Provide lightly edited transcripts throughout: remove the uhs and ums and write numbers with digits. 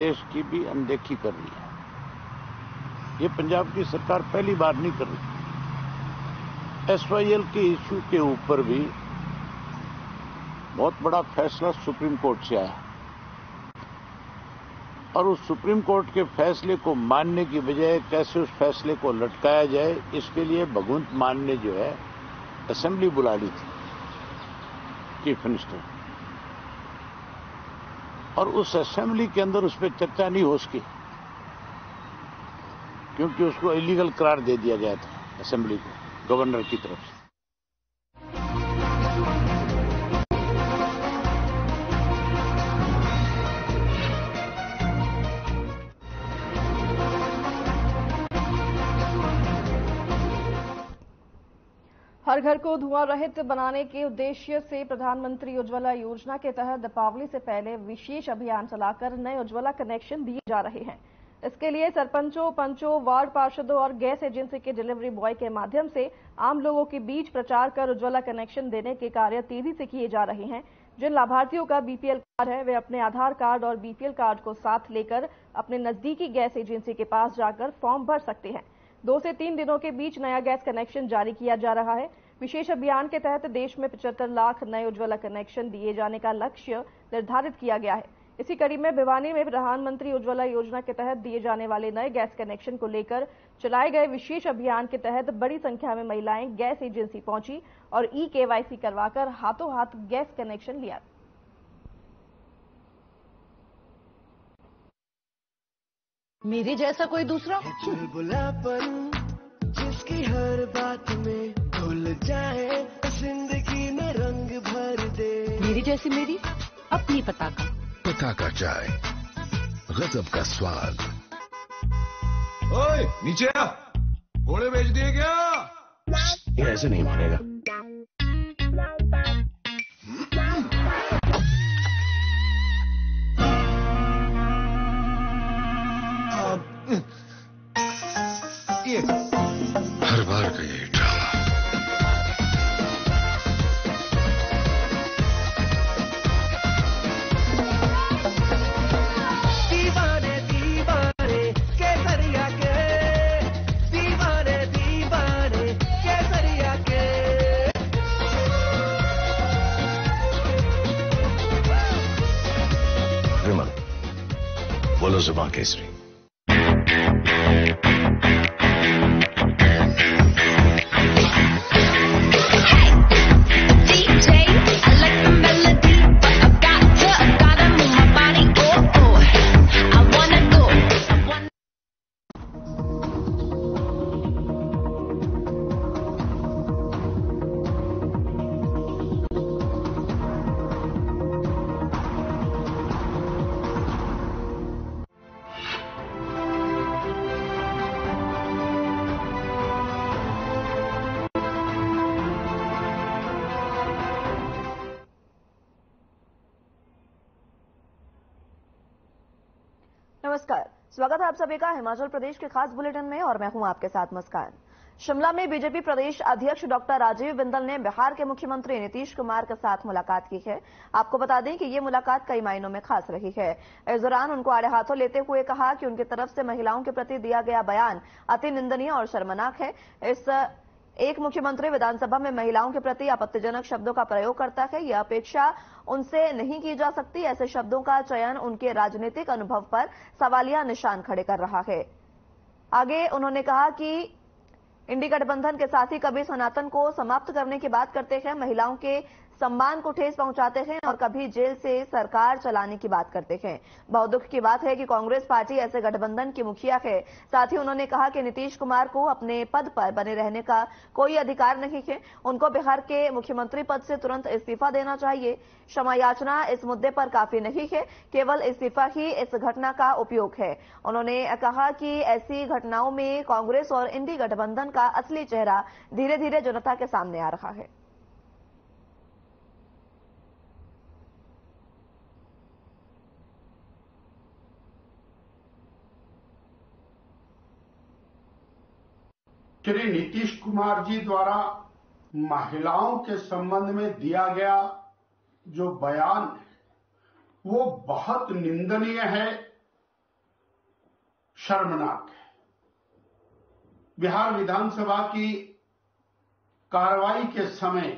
देश की भी अनदेखी कर रही है। ये पंजाब की सरकार पहली बार नहीं कर रही। एसवाईएल के इश्यू के ऊपर भी बहुत बड़ा फैसला सुप्रीम कोर्ट से आया और उस सुप्रीम कोर्ट के फैसले को मानने की बजाय कैसे उस फैसले को लटकाया जाए, इसके लिए भगवंत मान ने जो है असेंबली बुला ली थी, चीफ मिनिस्टर, और उस असेंबली के अंदर उस पर चर्चा नहीं हो सकी क्योंकि उसको इलीगल करार दे दिया गया था असेंबली को गवर्नर की तरफ से। हर घर को धुआं रहित बनाने के उद्देश्य से प्रधानमंत्री उज्ज्वला योजना के तहत दीपावली से पहले विशेष अभियान चलाकर नए उज्ज्वला कनेक्शन दिए जा रहे हैं। इसके लिए सरपंचों, पंचों, वार्ड पार्षदों और गैस एजेंसी के डिलीवरी बॉय के माध्यम से आम लोगों के बीच प्रचार कर उज्ज्वला कनेक्शन देने के कार्य तेजी से किए जा रहे हैं। जिन लाभार्थियों का बीपीएल कार्ड है वे अपने आधार कार्ड और बीपीएल कार्ड को साथ लेकर अपने नजदीकी गैस एजेंसी के पास जाकर फॉर्म भर सकते हैं। 2 से 3 दिनों के बीच नया गैस कनेक्शन जारी किया जा रहा है। विशेष अभियान के तहत देश में 75 लाख नए उज्ज्वला कनेक्शन दिए जाने का लक्ष्य निर्धारित किया गया है। इसी कड़ी में भिवानी में प्रधानमंत्री उज्ज्वला योजना के तहत दिए जाने वाले नए गैस कनेक्शन को लेकर चलाए गए विशेष अभियान के तहत बड़ी संख्या में महिलाएं गैस एजेंसी पहुंची और ई-केवाईसी करवाकर हाथों हाथ गैस कनेक्शन लिया। मेरे जैसा कोई दूसरा बुलापन जिसकी हर बात में भूल जाए, जिंदगी में रंग भर दे। मेरी जैसी मेरी अपनी पताका चाय, गजब का स्वाद। ओए नीचे आ, घोड़े बेच दिए क्या? ये ऐसे नहीं मानेगा। हर बार का यही ड्रामा। दीवाने दीवाने केसरिया के, दीवाने दीवाने केसरिया के। विमल, बोलो जुबान केसरी। नमस्कार, स्वागत है आप सभी का हिमाचल प्रदेश के खास बुलेटिन में और मैं हूं आपके साथ मुस्कान। शिमला में बीजेपी प्रदेश अध्यक्ष डॉक्टर राजीव बिंदल ने बिहार के मुख्यमंत्री नीतीश कुमार के साथ मुलाकात की है। आपको बता दें कि ये मुलाकात कई मायनों में खास रही है। इस दौरान उनको आड़े हाथों लेते हुए कहा कि उनकी तरफ से महिलाओं के प्रति दिया गया बयान अति निंदनीय और शर्मनाक है। एक मुख्यमंत्री विधानसभा में महिलाओं के प्रति आपत्तिजनक शब्दों का प्रयोग करता है, यह अपेक्षा उनसे नहीं की जा सकती। ऐसे शब्दों का चयन उनके राजनीतिक अनुभव पर सवालिया निशान खड़े कर रहा है। आगे उन्होंने कहा कि इंडी गठबंधन के साथी कभी सनातन को समाप्त करने की बात करते हैं, महिलाओं के सम्मान को ठेस पहुंचाते हैं और कभी जेल से सरकार चलाने की बात करते हैं। बहुत दुख की बात है कि कांग्रेस पार्टी ऐसे गठबंधन की मुखिया है। साथ ही उन्होंने कहा कि नीतीश कुमार को अपने पद पर बने रहने का कोई अधिकार नहीं है। उनको बिहार के मुख्यमंत्री पद से तुरंत इस्तीफा देना चाहिए। क्षमा याचना इस मुद्दे पर काफी नहीं है, केवल इस्तीफा ही इस घटना का उपयोग है। उन्होंने कहा कि ऐसी घटनाओं में कांग्रेस और इंडी गठबंधन का असली चेहरा धीरे धीरे जनता के सामने आ रहा है। श्री नीतीश कुमार जी द्वारा महिलाओं के संबंध में दिया गया जो बयान है वो बहुत निंदनीय है शर्मनाक है। बिहार विधानसभा की कार्रवाई के समय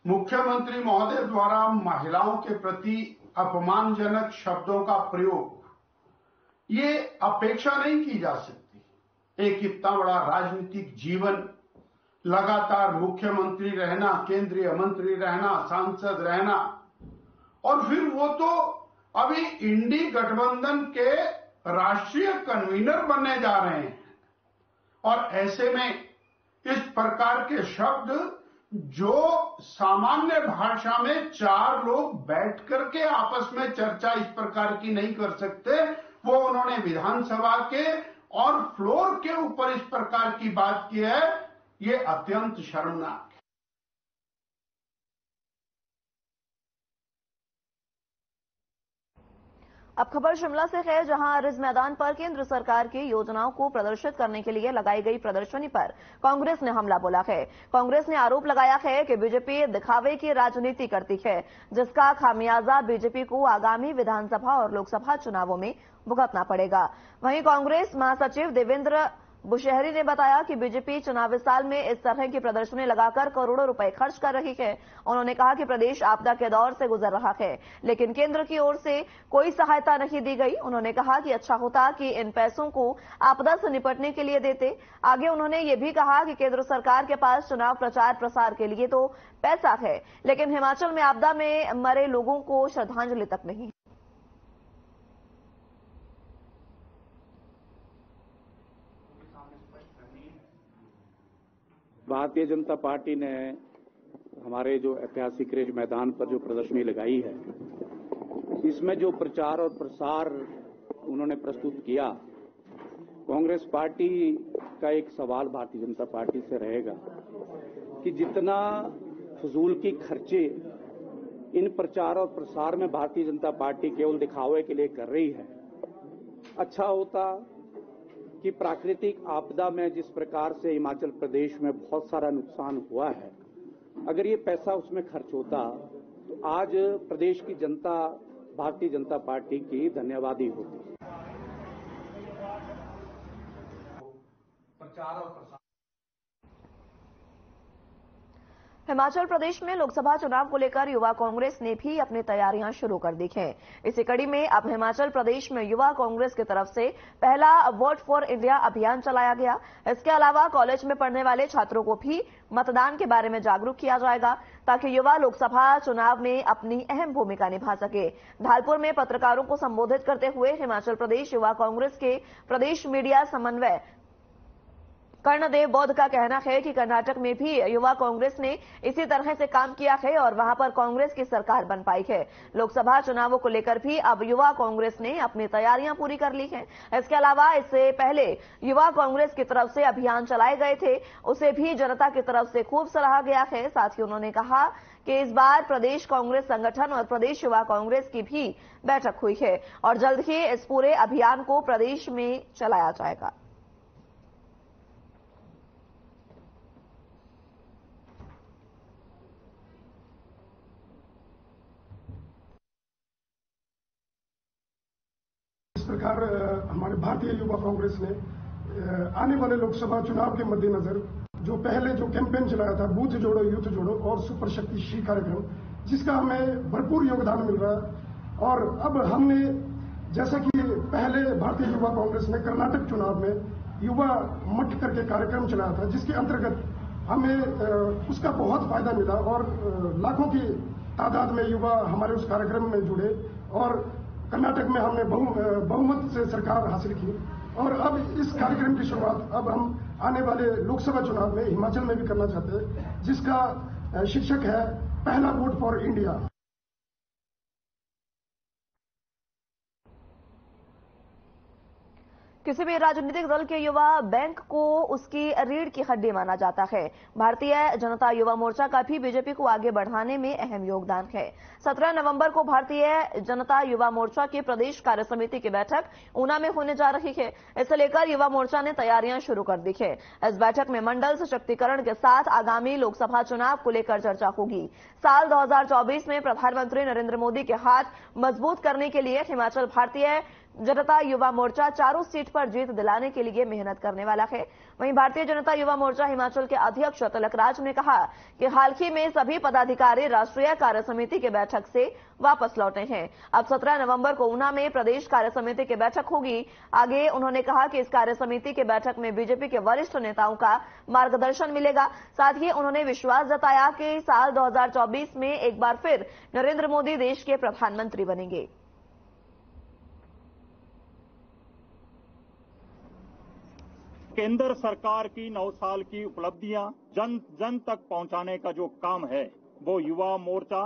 मुख्यमंत्री महोदय द्वारा महिलाओं के प्रति अपमानजनक शब्दों का प्रयोग ये अपेक्षा नहीं की जा सकती। एक इतना बड़ा राजनीतिक जीवन, लगातार मुख्यमंत्री रहना, केंद्रीय मंत्री रहना, सांसद रहना, और फिर वो तो अभी इंडी गठबंधन के राष्ट्रीय कन्वीनर बनने जा रहे हैं। और ऐसे में इस प्रकार के शब्द जो सामान्य भाषा में चार लोग बैठ करके आपस में चर्चा इस प्रकार की नहीं कर सकते, वो उन्होंने विधानसभा के और फ्लोर के ऊपर इस प्रकार की बात की है, ये अत्यंत शर्मनाक है। अब खबर शिमला से है, जहां रिज मैदान पर केंद्र सरकार की योजनाओं को प्रदर्शित करने के लिए लगाई गई प्रदर्शनी पर कांग्रेस ने हमला बोला है। कांग्रेस ने आरोप लगाया है कि बीजेपी दिखावे की राजनीति करती है, जिसका खामियाजा बीजेपी को आगामी विधानसभा और लोकसभा चुनावों में भुगतना पड़ेगा। वहीं कांग्रेस महासचिव देवेंद्र बुशहरी ने बताया कि बीजेपी चुनावी साल में इस तरह की प्रदर्शनी लगाकर करोड़ों रुपए खर्च कर रही है। उन्होंने कहा कि प्रदेश आपदा के दौर से गुजर रहा है, लेकिन केंद्र की ओर से कोई सहायता नहीं दी गई। उन्होंने कहा कि अच्छा होता कि इन पैसों को आपदा से निपटने के लिए देते। आगे उन्होंने ये भी कहा कि केंद्र सरकार के पास चुनाव प्रचार प्रसार के लिए तो पैसा है, लेकिन हिमाचल में आपदा में मरे लोगों को श्रद्धांजलि तक नहीं। भारतीय जनता पार्टी ने हमारे जो ऐतिहासिक रिज मैदान पर जो प्रदर्शनी लगाई है, इसमें जो प्रचार और प्रसार उन्होंने प्रस्तुत किया, कांग्रेस पार्टी का एक सवाल भारतीय जनता पार्टी से रहेगा कि जितना फजूल की खर्चे इन प्रचार और प्रसार में भारतीय जनता पार्टी केवल दिखावे के लिए कर रही है, अच्छा होता कि प्राकृतिक आपदा में जिस प्रकार से हिमाचल प्रदेश में बहुत सारा नुकसान हुआ है, अगर ये पैसा उसमें खर्च होता तो आज प्रदेश की जनता भारतीय जनता पार्टी की धन्यवादी होती। हिमाचल प्रदेश में लोकसभा चुनाव को लेकर युवा कांग्रेस ने भी अपनी तैयारियां शुरू कर दी हैं। इसी कड़ी में अब हिमाचल प्रदेश में युवा कांग्रेस की तरफ से पहला वोट फॉर इंडिया अभियान चलाया गया। इसके अलावा कॉलेज में पढ़ने वाले छात्रों को भी मतदान के बारे में जागरूक किया जाएगा, ताकि युवा लोकसभा चुनाव में अपनी अहम भूमिका निभा सके। धालपुर में पत्रकारों को संबोधित करते हुए हिमाचल प्रदेश युवा कांग्रेस के प्रदेश मीडिया समन्वय कर्णदेव बौद्ध का कहना है कि कर्नाटक में भी युवा कांग्रेस ने इसी तरह से काम किया है और वहां पर कांग्रेस की सरकार बन पाई है। लोकसभा चुनावों को लेकर भी अब युवा कांग्रेस ने अपनी तैयारियां पूरी कर ली हैं। इसके अलावा इससे पहले युवा कांग्रेस की तरफ से अभियान चलाए गए थे, उसे भी जनता की तरफ से खूब सराहा गया है। साथ ही उन्होंने कहा कि इस बार प्रदेश कांग्रेस संगठन और प्रदेश युवा कांग्रेस की भी बैठक हुई है और जल्द ही इस पूरे अभियान को प्रदेश में चलाया जाएगा। सरकार हमारे भारतीय युवा कांग्रेस ने आने वाले लोकसभा चुनाव के मद्देनजर जो पहले जो कैंपेन चलाया था, बूथ जोड़ो यूथ जोड़ो और सुपर शक्ति श्री कार्यक्रम, जिसका हमें भरपूर योगदान मिल रहा है। और अब हमने जैसा कि पहले भारतीय युवा कांग्रेस ने कर्नाटक चुनाव में युवा मठ करके कार्यक्रम चलाया था, जिसके अंतर्गत हमें उसका बहुत फायदा मिला और लाखों की तादाद में युवा हमारे उस कार्यक्रम में जुड़े और कर्नाटक में हमने बहुमत से सरकार हासिल की। और अब इस कार्यक्रम की शुरुआत अब हम आने वाले लोकसभा चुनाव में हिमाचल में भी करना चाहते हैं, जिसका शीर्षक है पहला वोट फॉर इंडिया। किसी भी राजनीतिक दल के युवा बैंक को उसकी रीढ़ की हड्डी माना जाता है। भारतीय जनता युवा मोर्चा का भी बीजेपी को आगे बढ़ाने में अहम योगदान है। 17 नवंबर को भारतीय जनता युवा मोर्चा की प्रदेश कार्य समिति की बैठक ऊना में होने जा रही है। इसे लेकर युवा मोर्चा ने तैयारियां शुरू कर दी है। इस बैठक में मंडल सशक्तिकरण के साथ आगामी लोकसभा चुनाव को लेकर चर्चा होगी। साल 2024 में प्रधानमंत्री नरेंद्र मोदी के हाथ मजबूत करने के लिए हिमाचल भारतीय जनता युवा मोर्चा चारों सीट पर जीत दिलाने के लिए मेहनत करने वाला है। वहीं भारतीय जनता युवा मोर्चा हिमाचल के अध्यक्ष तिलकराज ने कहा कि हाल ही में सभी पदाधिकारी राष्ट्रीय कार्य समिति की बैठक से वापस लौटे हैं। अब 17 नवंबर को ऊना में प्रदेश कार्य समिति की बैठक होगी। आगे उन्होंने कहा कि इस कार्य समिति की बैठक में बीजेपी के वरिष्ठ नेताओं का मार्गदर्शन मिलेगा। साथ ही उन्होंने विश्वास जताया कि साल 2024 में एक बार फिर नरेंद्र मोदी देश के प्रधानमंत्री बनेंगे। केंद्र सरकार की 9 साल की उपलब्धियां जन जन तक पहुंचाने का जो काम है वो युवा मोर्चा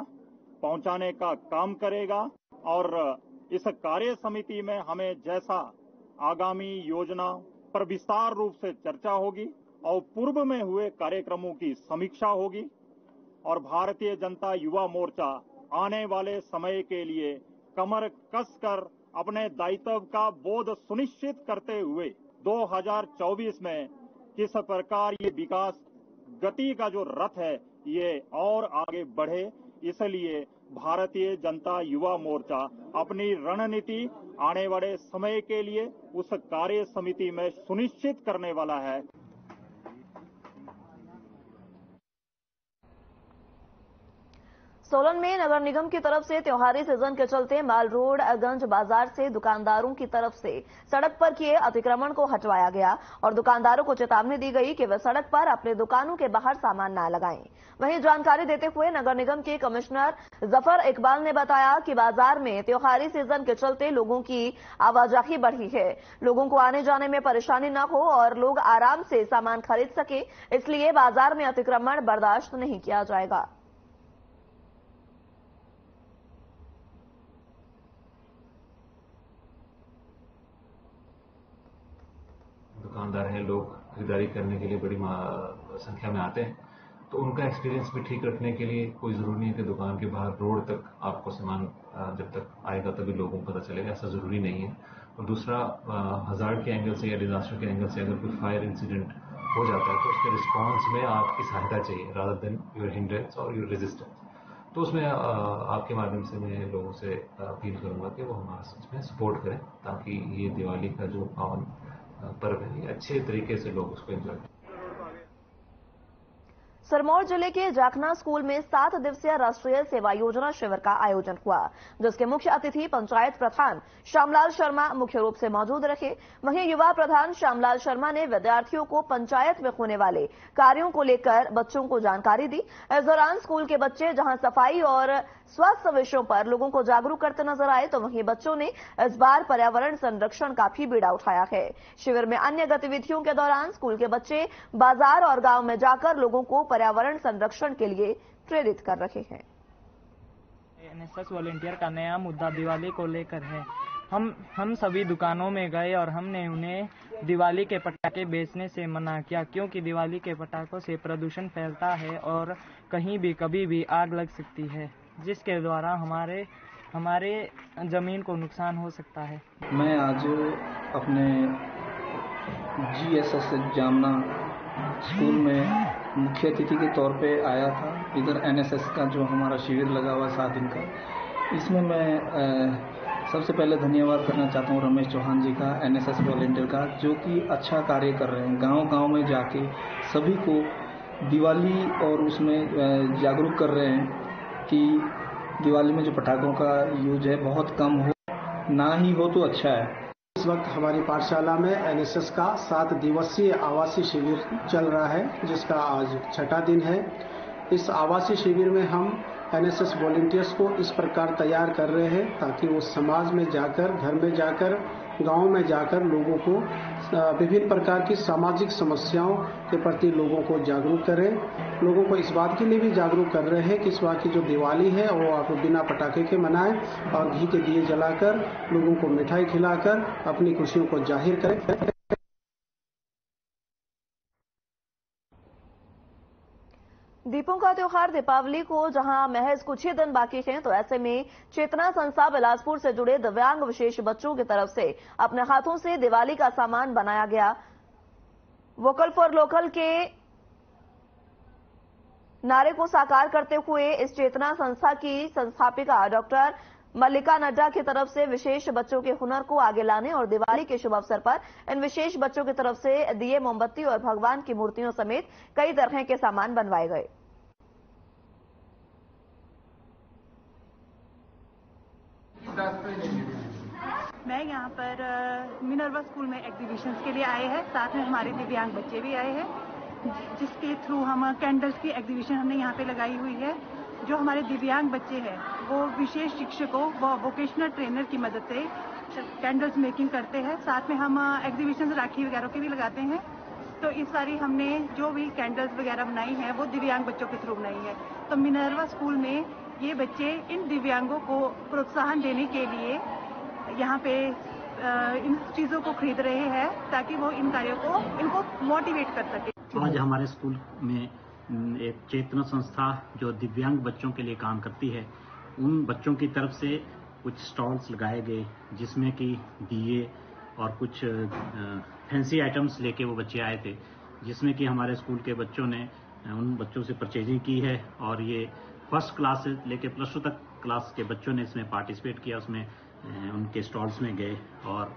पहुंचाने का काम करेगा और इस कार्य समिति में हमें जैसा आगामी योजना पर विस्तार रूप से चर्चा होगी और पूर्व में हुए कार्यक्रमों की समीक्षा होगी और भारतीय जनता युवा मोर्चा आने वाले समय के लिए कमर कसकर अपने दायित्व का बोध सुनिश्चित करते हुए 2024 में किस प्रकार ये विकास गति का जो रथ है ये और आगे बढ़े, इसलिए भारतीय जनता युवा मोर्चा अपनी रणनीति आने वाले समय के लिए उस कार्य समिति में सुनिश्चित करने वाला है। सोलन में नगर निगम की तरफ से त्योहारी सीजन के चलते माल रोड गंज बाजार से दुकानदारों की तरफ से सड़क पर किए अतिक्रमण को हटवाया गया और दुकानदारों को चेतावनी दी गई कि वे सड़क पर अपने दुकानों के बाहर सामान न लगाएं। वहीं जानकारी देते हुए नगर निगम के कमिश्नर जफर इकबाल ने बताया कि बाजार में त्योहारी सीजन के चलते लोगों की आवाजाही बढ़ी है। लोगों को आने जाने में परेशानी न हो और लोग आराम से सामान खरीद सके, इसलिए बाजार में अतिक्रमण बर्दाश्त नहीं किया जाएगा। दुकानदार हैं, लोग खरीदारी करने के लिए बड़ी संख्या में आते हैं, तो उनका एक्सपीरियंस भी ठीक रखने के लिए कोई ज़रूरी नहीं है कि दुकान के बाहर रोड तक आपको सामान जब तक आएगा तभी लोगों को पता चलेगा, ऐसा ज़रूरी नहीं है। और दूसरा, हज़ार्ड के एंगल से या डिजास्टर के एंगल से अगर कोई फायर इंसिडेंट हो जाता है तो उसके रिस्पॉन्स में आपकी सहायता चाहिए रादर देन योर हिंड्रेंस और योर रेजिस्टेंस। तो उसमें आपके माध्यम से मैं लोगों से अपील करूँगा कि वो हमारा इसमें सपोर्ट करें ताकि ये दिवाली का जो पावन पर्व है अच्छे तरीके से लोग उसको एंजॉय करें। सिरमौर जिले के जाखना स्कूल में 7 दिवसीय राष्ट्रीय सेवा योजना शिविर का आयोजन हुआ, जिसके मुख्य अतिथि पंचायत प्रधान श्यामलाल शर्मा मुख्य रूप से मौजूद रहे। वहीं युवा प्रधान श्यामलाल शर्मा ने विद्यार्थियों को पंचायत में होने वाले कार्यों को लेकर बच्चों को जानकारी दी। इस दौरान स्कूल के बच्चे जहां सफाई और स्वास्थ्य विषयों पर लोगों को जागरूक करते नजर आए, तो वहीं बच्चों ने इस बार पर्यावरण संरक्षण का भी बीड़ा उठाया है। शिविर में अन्य गतिविधियों के दौरान स्कूल के बच्चे बाजार और गांव में जाकर लोगों को पर्यावरण संरक्षण के लिए प्रेरित कर रहे हैं। एनएसएस वॉलंटियर का नया मुद्दा दिवाली को लेकर है। हम सभी दुकानों में गए और हमने उन्हें दिवाली के पटाखे बेचने से मना किया, क्योंकि दिवाली के पटाखों से प्रदूषण फैलता है और कहीं भी कभी भी आग लग सकती है, जिसके द्वारा हमारे जमीन को नुकसान हो सकता है। मैं आज अपने GSS जामना स्कूल में मुख्य अतिथि के तौर पे आया था। इधर NSS का जो हमारा शिविर लगा हुआ 7 दिन का, इसमें मैं सबसे पहले धन्यवाद करना चाहता हूँ रमेश चौहान जी का, NSS वॉलंटियर का, जो कि अच्छा कार्य कर रहे हैं। गांव-गांव में जाके सभी को दिवाली और उसमें जागरूक कर रहे हैं कि दिवाली में जो पटाखों का यूज है बहुत कम हो, ना ही हो तो अच्छा है। इस वक्त हमारी पाठशाला में NSS का 7 दिवसीय आवासीय शिविर चल रहा है, जिसका आज 6ठा दिन है। इस आवासीय शिविर में हम NSS वॉलंटियर्स को इस प्रकार तैयार कर रहे हैं ताकि वो समाज में जाकर, घर में जाकर, गांव में जाकर लोगों को विभिन्न प्रकार की सामाजिक समस्याओं के प्रति लोगों को जागरूक करें। लोगों को इस बात के लिए भी जागरूक कर रहे हैं कि इस बार की जो दिवाली है वो आप बिना पटाखे के मनाएं और घी के दिए जलाकर लोगों को मिठाई खिलाकर अपनी खुशियों को जाहिर करें। दीपों का त्योहार दीपावली को जहां महज कुछ ही दिन बाकी हैं, तो ऐसे में चेतना संस्था बिलासपुर से जुड़े दिव्यांग विशेष बच्चों की तरफ से अपने हाथों से दिवाली का सामान बनाया गया। वोकल फॉर लोकल के नारे को साकार करते हुए इस चेतना संस्था की संस्थापिका डॉक्टर मल्लिका नड्डा की तरफ से विशेष बच्चों के हुनर को आगे लाने और दिवाली के शुभ अवसर पर इन विशेष बच्चों की तरफ से दिए, मोमबत्ती और भगवान की मूर्तियों समेत कई तरह के सामान बनवाए गए। मैं यहाँ पर मिनर्वा स्कूल में एग्जीबिशंस के लिए आए हैं, साथ में हमारे दिव्यांग बच्चे भी आए हैं, जिसके थ्रू हम कैंडल्स की एग्जीबिशन हमने यहाँ पे लगाई हुई है। जो हमारे दिव्यांग बच्चे हैं वो विशेष शिक्षकों व वोकेशनल ट्रेनर की मदद से कैंडल्स मेकिंग करते हैं। साथ में हम एग्जीबिशन राखी वगैरह के भी लगाते हैं। तो इस बारी हमने जो भी कैंडल्स वगैरह बनाई हैं वो दिव्यांग बच्चों के थ्रू बनाई है। तो मिनर्वा स्कूल में ये बच्चे इन दिव्यांगों को प्रोत्साहन देने के लिए यहाँ पे इन चीज़ों को खरीद रहे हैं ताकि वो इन कार्यों को इनको मोटिवेट कर सके। आज हमारे स्कूल में एक चेतना संस्था जो दिव्यांग बच्चों के लिए काम करती है, उन बच्चों की तरफ से कुछ स्टॉल्स लगाए गए जिसमें कि दिए और कुछ फैंसी आइटम्स लेके वो बच्चे आए थे, जिसमें कि हमारे स्कूल के बच्चों ने उन बच्चों से परचेजिंग की है और ये फर्स्ट क्लास से लेके प्लस 2 तक क्लास के बच्चों ने इसमें पार्टिसिपेट किया। उसमें उनके स्टॉल्स में गए और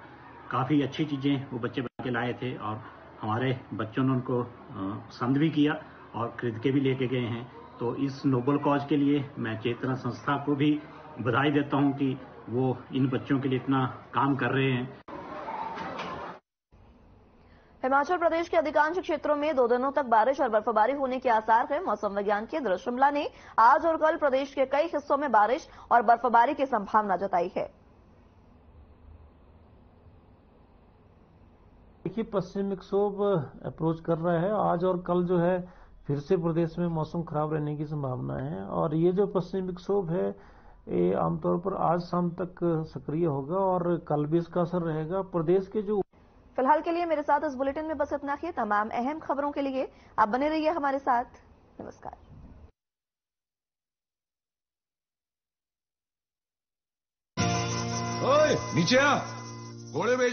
काफ़ी अच्छी चीज़ें वो बच्चे बना के लाए थे और हमारे बच्चों ने उनको पसंद भी किया और खरीद के भी लेके गए हैं। तो इस नोबल कॉज के लिए मैं चेतना संस्था को भी बधाई देता हूं कि वो इन बच्चों के लिए इतना काम कर रहे हैं। हिमाचल प्रदेश के अधिकांश क्षेत्रों में 2 दिनों तक बारिश और बर्फबारी होने के आसार हैं। मौसम विज्ञान केंद्र शिमला ने आज और कल प्रदेश के कई हिस्सों में बारिश और बर्फबारी की संभावना जताई है। देखिए, पश्चिमी विक्षोभ अप्रोच कर रहा है। आज और कल जो है फिर से प्रदेश में मौसम खराब रहने की संभावना है और ये जो पश्चिमी विक्षोभ है ये आमतौर पर आज शाम तक सक्रिय होगा और कल भी इसका असर रहेगा। प्रदेश के जो फिलहाल के लिए मेरे साथ इस बुलेटिन में बस इतना ही। तमाम अहम खबरों के लिए आप बने रहिए हमारे साथ। नमस्कार। ओए नीचे आ, घोड़े भेज